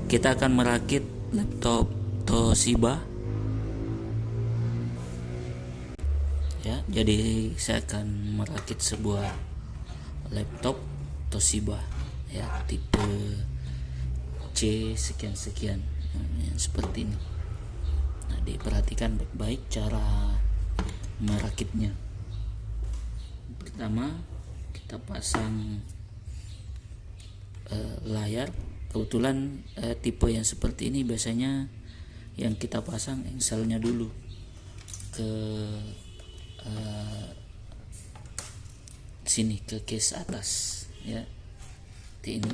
Kita akan merakit laptop Toshiba ya. Jadi saya akan merakit sebuah laptop Toshiba ya, tipe C sekian-sekian seperti ini. Nah, diperhatikan baik-baik cara merakitnya. Pertama, kita pasang layar. Kebetulan tipe yang seperti ini biasanya yang kita pasang engselnya dulu ke sini, ke case atas ya. Ini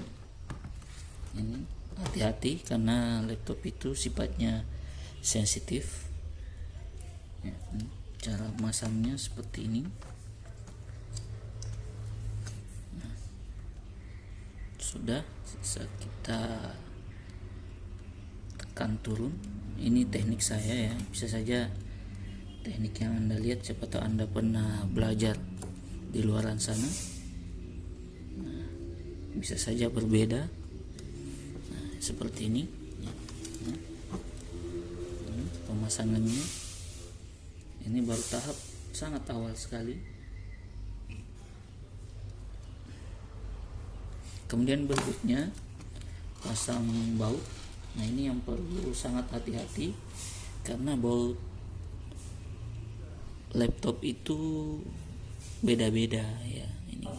hati-hati karena laptop itu sifatnya sensitif ya. Cara masangnya seperti ini. Nah, sudah, kita tekan turun. Ini teknik saya ya, bisa saja teknik yang Anda lihat, siapa tahu Anda pernah belajar di luaran sana. Nah, bisa saja berbeda. Nah, seperti ini ya. Pemasangannya ini baru tahap sangat awal sekali. Kemudian berikutnya pasang baut. Nah, ini yang perlu sangat hati-hati karena baut laptop itu beda-beda ya. Ini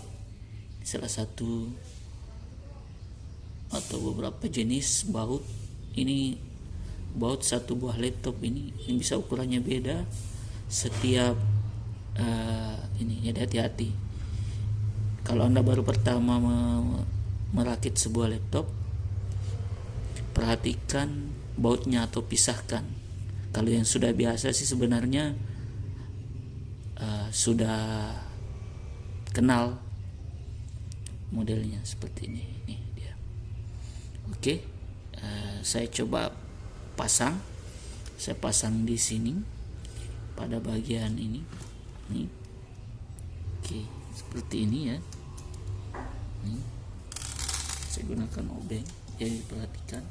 salah satu atau beberapa jenis baut. Ini baut satu buah laptop ini bisa ukurannya beda setiap ini ya. Hati-hati kalau Anda baru pertama merakit sebuah laptop, perhatikan bautnya atau pisahkan. Kalau yang sudah biasa sih sebenarnya sudah kenal modelnya seperti ini. Ini dia. Oke, saya coba pasang. Saya pasang di sini pada bagian ini. Nih. Oke, seperti ini ya. Nih. Saya gunakan obeng, jadi perhatikan.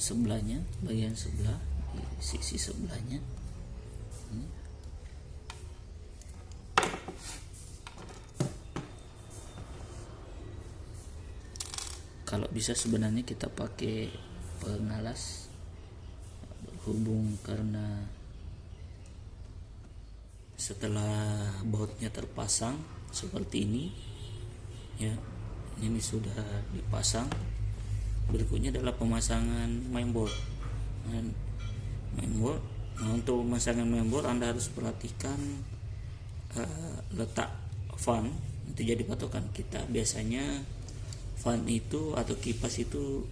Sebelahnya, bagian sebelah, di sisi sebelahnya. Kalau bisa sebenarnya kita pakai pengalas, berhubung karena setelah bautnya terpasang seperti ini ya, ini sudah dipasang. Berikutnya adalah pemasangan mainboard. Nah, untuk pemasangan mainboard Anda harus perhatikan letak fan itu jadi patokan kita. Biasanya fan itu atau kipas itu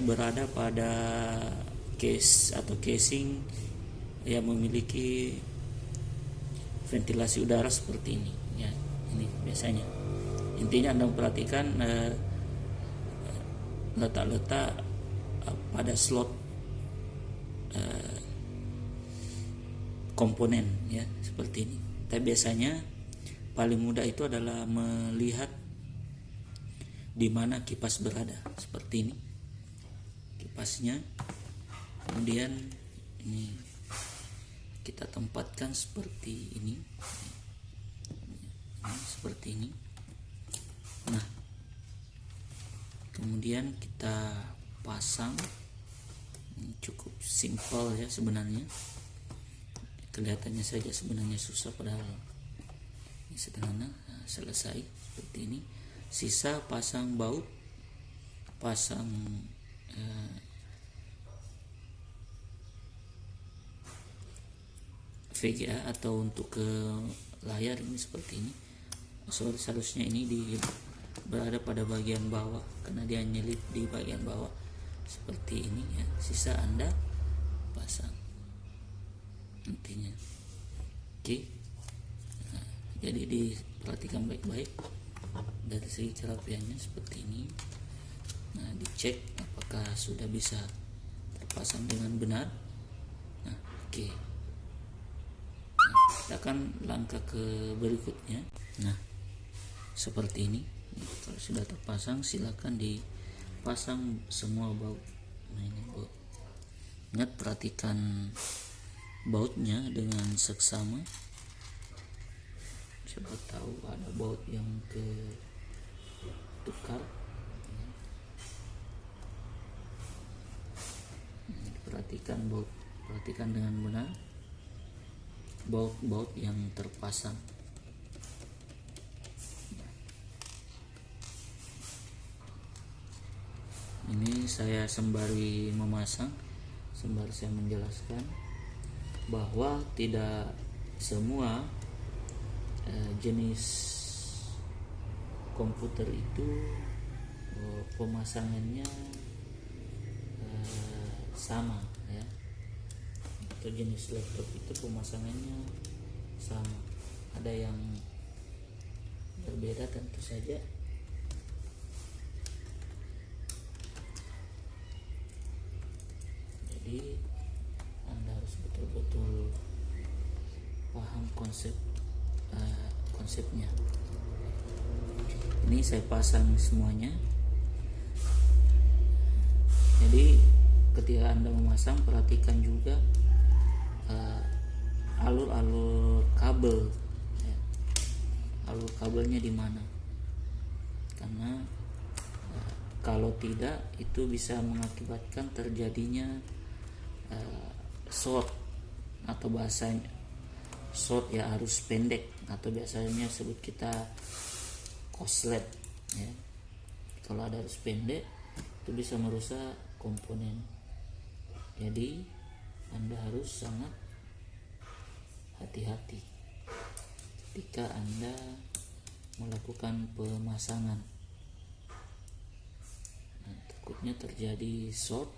berada pada case atau casing yang memiliki ventilasi udara seperti ini ya. Ini biasanya. Intinya Anda memperhatikan letak-letak pada slot komponen ya, seperti ini. Tapi biasanya paling mudah itu adalah melihat di mana kipas berada, seperti ini kipasnya. Kemudian ini kita tempatkan seperti ini, seperti ini. Nah, kemudian kita pasang. Ini cukup simpel ya sebenarnya, kelihatannya saja sebenarnya susah padahal ini sederhana. Nah, selesai seperti ini. Sisa pasang baut, pasang VGA atau untuk ke layar ini seperti ini. Seharusnya ini berada pada bagian bawah karena dia nyelip di bagian bawah seperti ini ya. Sisa Anda pasang nantinya. Oke. Nah, jadi diperhatikan baik-baik dari segi kerapiannya seperti ini. Nah, dicek apakah sudah bisa terpasang dengan benar. Nah, oke. Nah, kita akan langkah ke berikutnya. Nah, seperti ini. Kalau sudah terpasang, silakan dipasang semua baut. Nah, ini baut. Ingat, perhatikan bautnya dengan seksama. Siapa tahu ada baut yang tukar. Perhatikan baut, perhatikan dengan benar baut-baut yang terpasang. Ini saya sembari memasang, sembari saya menjelaskan bahwa tidak semua jenis komputer itu pemasangannya sama ya, atau jenis laptop itu pemasangannya sama. Ada yang berbeda tentu saja. Jadi Anda harus betul-betul paham konsepnya. Ini saya pasang semuanya. Jadi ketika Anda memasang, perhatikan juga alur-alur kabel ya. Alur kabelnya di mana, karena kalau tidak itu bisa mengakibatkan terjadinya short, atau bahasanya short ya, arus pendek, atau biasanya sebut kita korslet ya. Kalau ada arus pendek itu bisa merusak komponen. Jadi Anda harus sangat hati-hati ketika Anda melakukan pemasangan. Nah, takutnya terjadi short.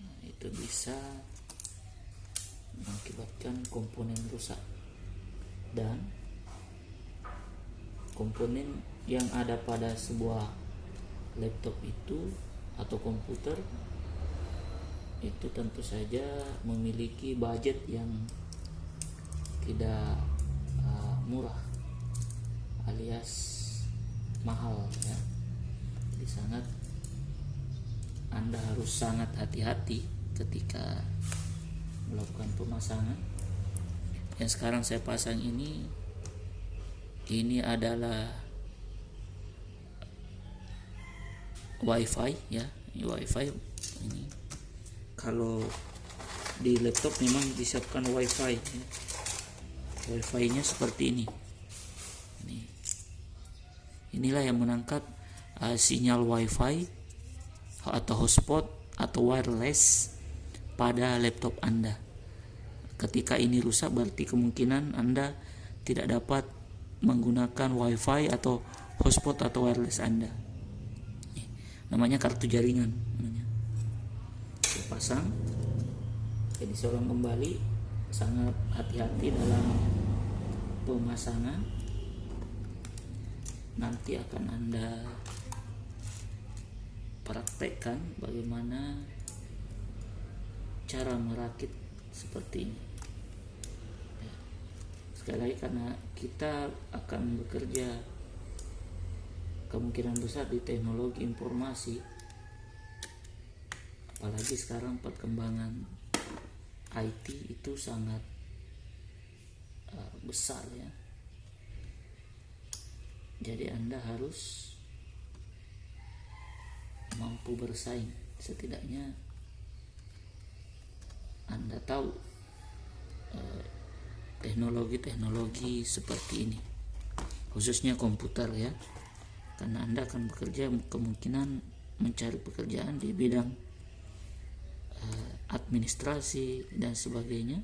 Nah, itu bisa mengakibatkan komponen rusak, dan komponen yang ada pada sebuah laptop itu atau komputer itu tentu saja memiliki budget yang tidak murah alias mahal ya. Jadi Anda harus sangat hati-hati ketika melakukan pemasangan. Yang sekarang saya pasang ini adalah WiFi ya, ini WiFi ini. Kalau di laptop memang disiapkan WiFi ya. WiFi-nya seperti ini. Inilah yang menangkap sinyal WiFi atau hotspot atau wireless pada laptop Anda. Ketika ini rusak, berarti kemungkinan Anda tidak dapat menggunakan WiFi atau hotspot atau wireless Anda. Namanya kartu jaringan namanya. Dipasang. Jadi seorang kembali sangat hati-hati dalam pemasangan. Nanti akan Anda praktekkan bagaimana cara merakit seperti ini. Sekali lagi, karena kita akan bekerja kemungkinan besar di teknologi informasi, apalagi sekarang perkembangan IT itu sangat besar ya. Jadi Anda harus mampu bersaing. Setidaknya Anda tahu teknologi-teknologi seperti ini, khususnya komputer ya, karena Anda akan bekerja kemungkinan mencari pekerjaan di bidang administrasi dan sebagainya.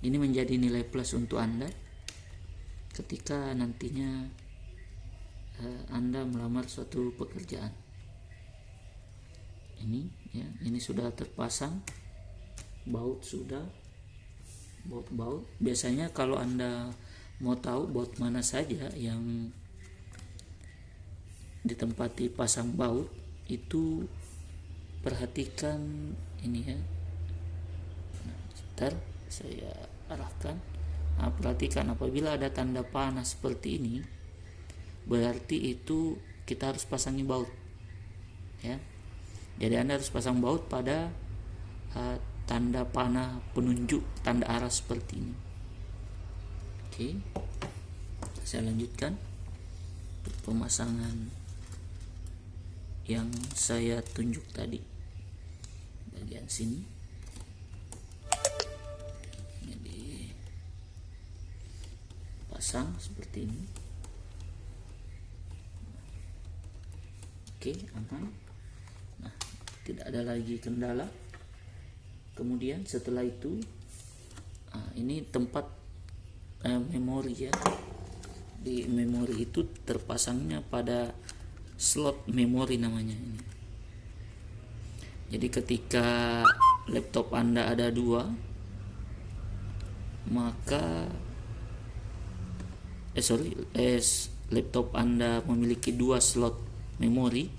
Ini menjadi nilai plus untuk Anda ketika nantinya Anda melamar suatu pekerjaan. Ini ya, ini sudah terpasang, baut sudah, baut. Biasanya kalau Anda mau tahu baut mana saja yang ditempati pasang baut, itu perhatikan ini ya. Nah, sebentar saya arahkan. Nah, perhatikan apabila ada tanda panah seperti ini, berarti itu kita harus pasangi baut ya. Jadi Anda harus pasang baut pada tanda panah penunjuk tanda arah seperti ini. Oke, saya lanjutkan pemasangan yang saya tunjuk tadi bagian sini. Jadi pasang seperti ini. Oke, aman. Nah, tidak ada lagi kendala. Kemudian setelah itu ini tempat memori ya. Di memori itu terpasangnya pada slot memori namanya ini. Jadi ketika laptop Anda ada 2, maka laptop Anda memiliki 2 slot memori,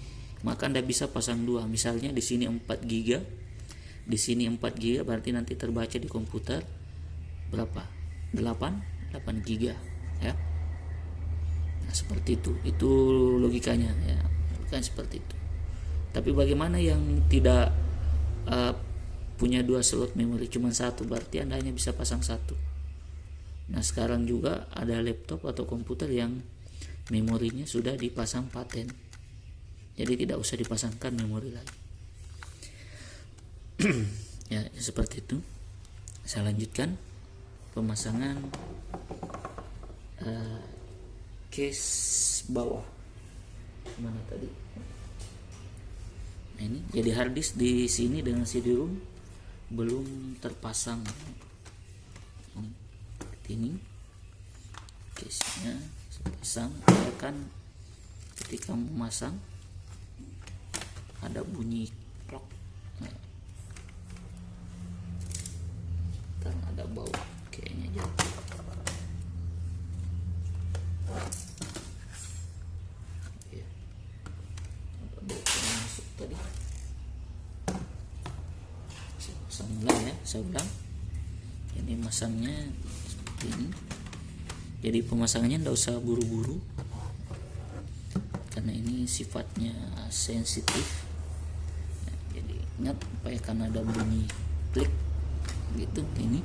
maka Anda bisa pasang 2. Misalnya di sini 4 GB, di sini 4 GB, berarti nanti terbaca di komputer berapa? 8 GB ya. Nah, seperti itu logikanya ya, bukan seperti itu. Tapi bagaimana yang tidak punya 2 slot memori, cuma 1, berarti Anda hanya bisa pasang 1. Nah, sekarang juga ada laptop atau komputer yang memorinya sudah dipasang paten, jadi tidak usah dipasangkan memori lagi. Ya, seperti itu. Saya lanjutkan pemasangan case bawah. Mana tadi? Nah, ini jadi hard disk di sini dengan CD-ROM belum terpasang. Ini case-nya pasang, akan ketika memasang ada bunyi klok. Nah, ada bau kayaknya jatuh. Ya, ada bau yang masuk tadi. Saya pasang ulang ya, saya ulang. Ini masangnya seperti ini. Jadi pemasangannya tidak usah buru-buru, karena ini sifatnya sensitif. Nah, jadi ingat supaya kan ada bunyi klik gitu. Ini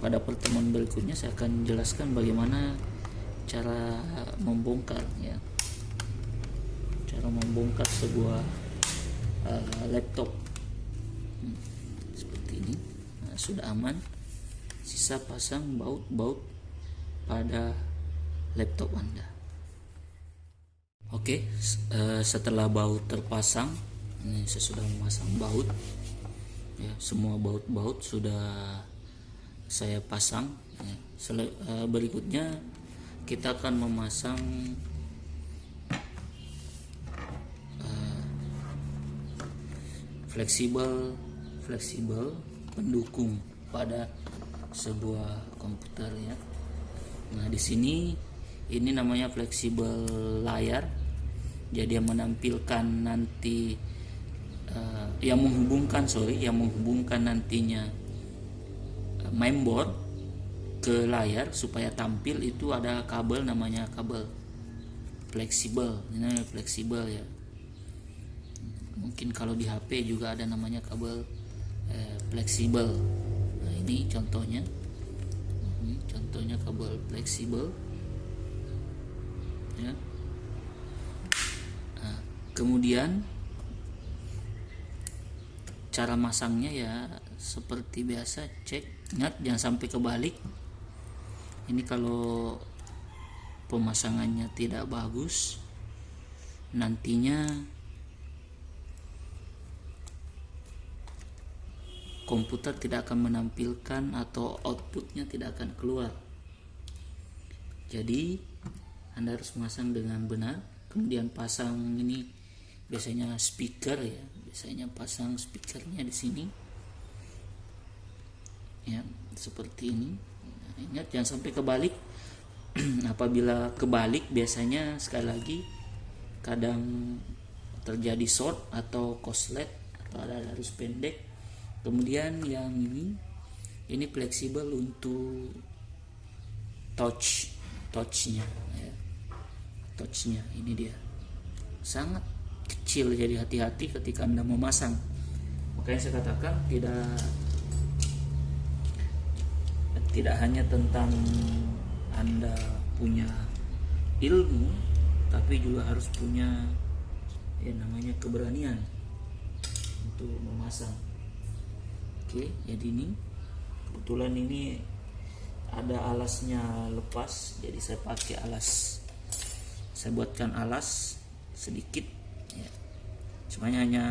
pada pertemuan berikutnya saya akan jelaskan bagaimana cara membongkar ya, cara membongkar sebuah laptop seperti ini. Nah, sudah aman, sisa pasang baut pada laptop Anda. Oke, setelah baut terpasang, ini saya sudah memasang baut ya, semua baut sudah saya pasang ya. Berikutnya kita akan memasang fleksibel pendukung pada sebuah komputer ya. Nah, di sini ini namanya fleksibel layar. Jadi yang menampilkan nanti yang menghubungkan nantinya mainboard ke layar supaya tampil, itu ada kabel namanya kabel fleksibel. Ini namanya fleksibel ya. Mungkin kalau di HP juga ada namanya kabel fleksibel. Nah, ini contohnya. Ini contohnya kabel fleksibel. Ya. Nah, kemudian cara masangnya ya seperti biasa, cek, ingat jangan sampai kebalik. Ini kalau pemasangannya tidak bagus, nantinya komputer tidak akan menampilkan atau outputnya tidak akan keluar. Jadi Anda harus memasang dengan benar. Kemudian pasang ini biasanya speaker ya, Saya pasang speakernya di sini ya, seperti ini. Nah, ingat jangan sampai kebalik. Apabila kebalik biasanya sekali lagi kadang terjadi short atau korslet atau ada arus pendek. Kemudian yang ini fleksibel untuk touchnya ya. Touchnya ini dia sangat kecil, jadi hati-hati ketika Anda memasang. Makanya saya katakan tidak hanya tentang Anda punya ilmu, tapi juga harus punya namanya keberanian untuk memasang. Oke, jadi ini kebetulan ini ada alasnya lepas, jadi saya pakai alas. Saya buatkan alas sedikit ya. Semuanya hanya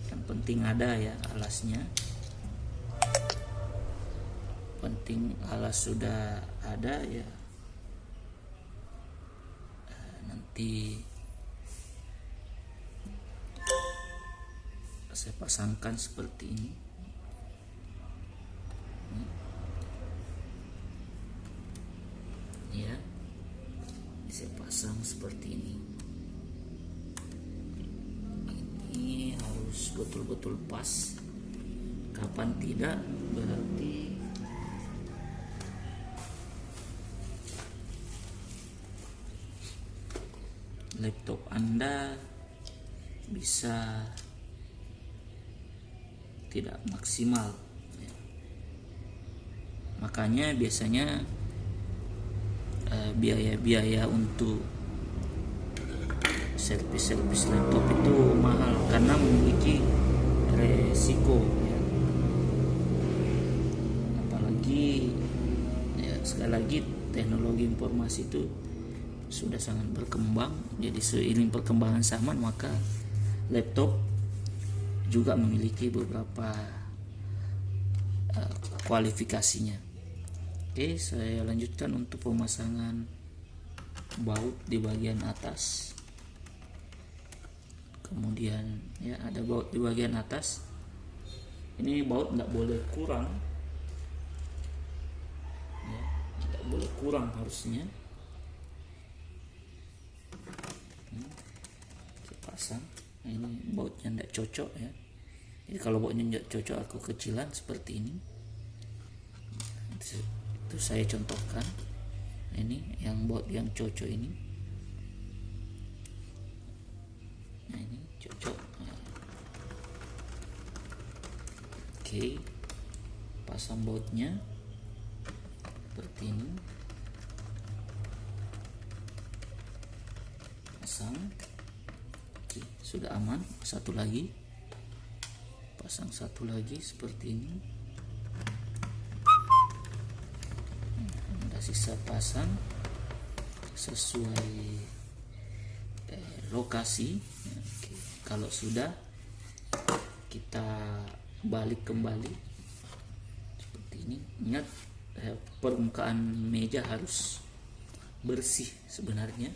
yang penting ada ya alasnya. Penting alas sudah ada ya. Nanti saya pasangkan seperti ini. Ya, saya pasang seperti ini. Ini harus betul-betul pas. Kapan tidak berarti laptop Anda bisa tidak maksimal ya. Makanya biasanya biaya untuk servis laptop itu mahal karena memiliki resiko ya. Apalagi ya, sekali lagi teknologi informasi itu sudah sangat berkembang. Jadi seiring perkembangan zaman maka laptop juga memiliki beberapa kualifikasinya. Oke, saya lanjutkan untuk pemasangan baut di bagian atas. Kemudian ya ada baut di bagian atas. Ini baut nggak boleh kurang, ya, nggak boleh kurang harusnya. Kita pasang. Nah, ini bautnya nggak cocok ya. Jadi kalau bautnya nggak cocok aku kecilan seperti ini. Itu saya contohkan. Ini yang baut yang cocok ini. Nah ini cocok. Oke, pasang bautnya seperti ini. Pasang. Oke, sudah aman. Satu lagi, pasang satu lagi seperti ini. Ada sisa pasang sesuai lokasi. Oke, kalau sudah kita balik kembali seperti ini. Ingat permukaan meja harus bersih sebenarnya.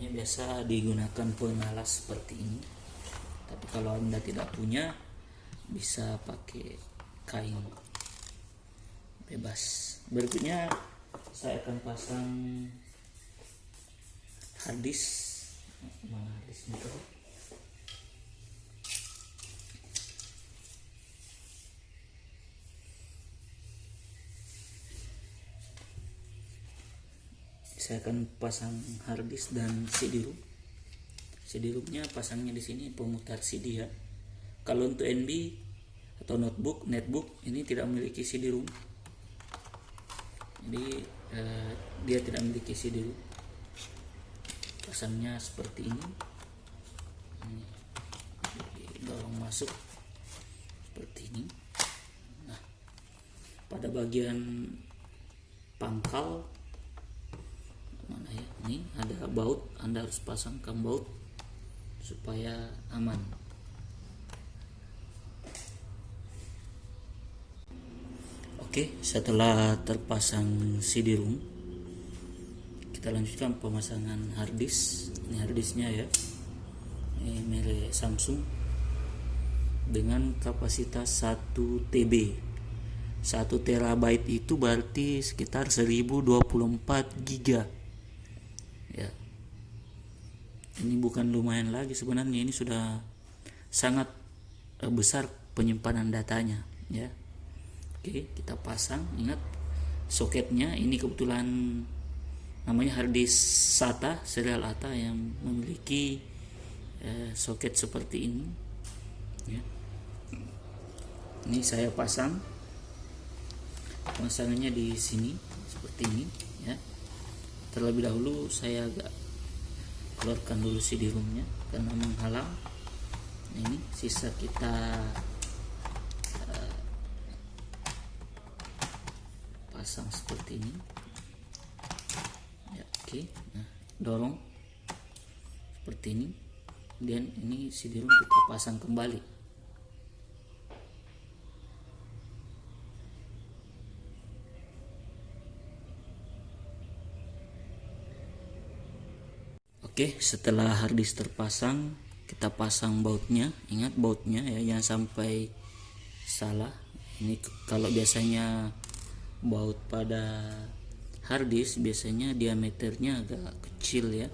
Biasa digunakan pengalas seperti ini, tapi kalau Anda tidak punya bisa pakai kain bebas. Berikutnya saya akan pasang harddisk. Mana harddisknya tuh? Saya akan pasang harddisk dan CD-ROM. CD-ROM-nya pasangnya di sini pemutar CD ya. Kalau untuk NB atau netbook ini tidak memiliki CD-ROM. Jadi dia tidak memiliki CD-ROM. Pasangnya seperti ini. Dorong masuk seperti ini. Nah, pada bagian pangkal mana ya, ini ada baut. Anda harus pasangkan baut supaya aman. Oke, setelah terpasang CD-ROM kita lanjutkan pemasangan harddisk. Ini harddisknya ya, ini merek Samsung dengan kapasitas 1 TB. 1 terabyte itu berarti sekitar 1024 giga ya. Ini bukan lumayan lagi sebenarnya, ini sudah sangat besar penyimpanan datanya ya. Oke, kita pasang. Ingat soketnya ini kebetulan namanya harddisk SATA, serial ATA yang memiliki soket seperti ini ya. Ini saya pasang, pemasangannya di sini seperti ini ya. Terlebih dahulu saya agak keluarkan dulu CD-ROM-nya karena menghalang. Ini sisa kita pasang seperti ini ya. Oke, nah dorong seperti ini, dan ini CD-ROM kita pasang kembali. Oke, setelah harddisk terpasang, kita pasang bautnya. Ingat bautnya ya, jangan sampai salah. Ini kalau biasanya baut pada harddisk biasanya diameternya agak kecil ya,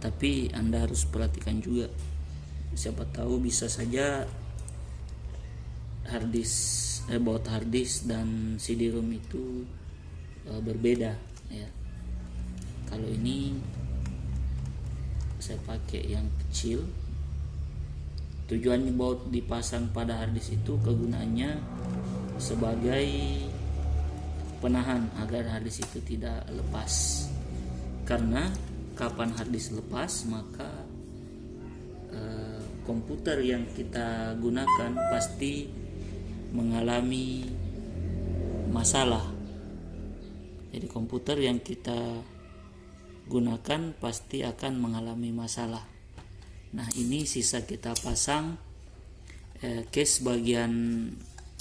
tapi Anda harus perhatikan juga, siapa tahu bisa saja baut harddisk dan CD-ROM itu berbeda ya. Kalau ini saya pakai yang kecil. Tujuannya baut dipasang pada harddisk itu kegunaannya sebagai penahan agar harddisk itu tidak lepas. Karena kapan harddisk lepas, maka komputer yang kita gunakan pasti mengalami masalah. Jadi komputer yang kita gunakan pasti akan mengalami masalah. Nah, ini sisa kita pasang case bagian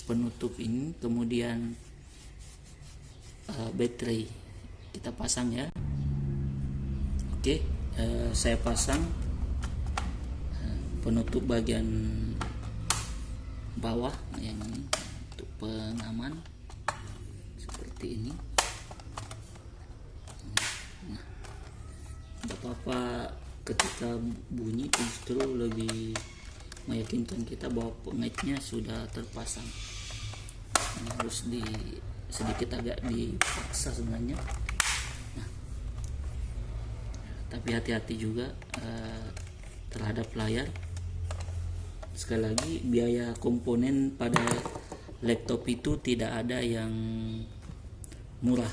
penutup ini, kemudian baterai kita pasang ya. Oke, saya pasang penutup bagian bawah yang ini untuk pengaman seperti ini. Nah, tidak apa-apa ketika bunyi justru lebih meyakinkan kita bahwa pengaitnya sudah terpasang. Ini harus sedikit agak dipaksa sebenarnya. Nah, tapi hati-hati juga terhadap layar. Sekali lagi, biaya komponen pada laptop itu tidak ada yang murah,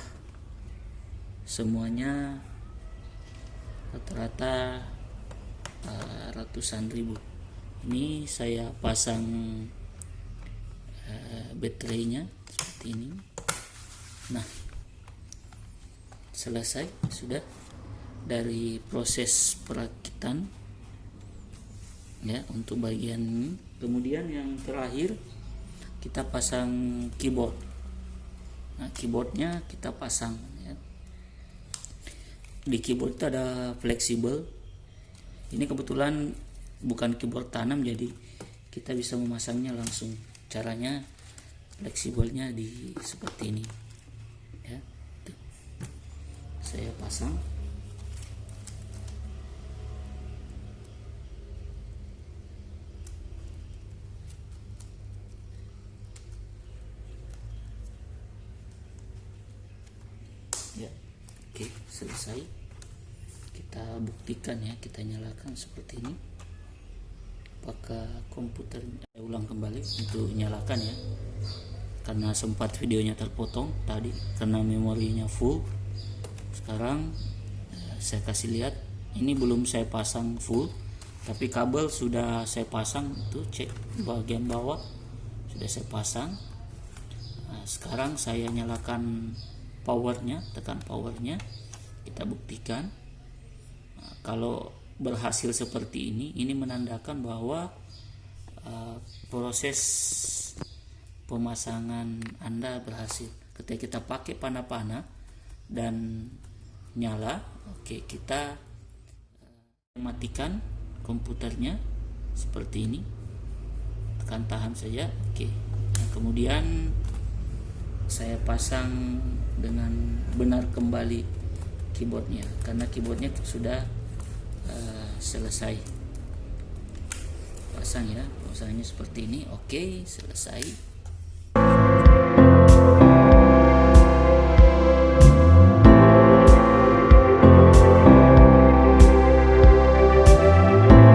semuanya rata-rata ratusan ribu. Ini saya pasang baterainya seperti ini. Nah, selesai sudah dari proses perakitan ya untuk bagian ini. Kemudian yang terakhir kita pasang keyboard. Nah, keyboardnya kita pasang ya. Di keyboard itu ada fleksibel. Ini kebetulan bukan keyboard tanam, jadi kita bisa memasangnya langsung. Caranya fleksibelnya seperti ini ya. Tuh. Saya pasang. Ya, oke, selesai. Kita buktikan ya, kita nyalakan seperti ini. Apakah komputer ulang kembali untuk nyalakan ya, karena sempat videonya terpotong tadi karena memorinya full. Sekarang saya kasih lihat, ini belum saya pasang full, tapi kabel sudah saya pasang. Tuh, cek bagian bawah sudah saya pasang. Nah, sekarang saya nyalakan powernya, tekan powernya, kita buktikan. Nah, kalau berhasil seperti ini menandakan bahwa proses pemasangan Anda berhasil. Ketika kita pakai panah-panah dan nyala. Oke, kita matikan komputernya seperti ini, tekan tahan saja. Oke, nah, kemudian saya pasang dengan benar kembali keyboardnya, karena keyboardnya sudah selesai pasang ya, pasangnya seperti ini. Oke, selesai.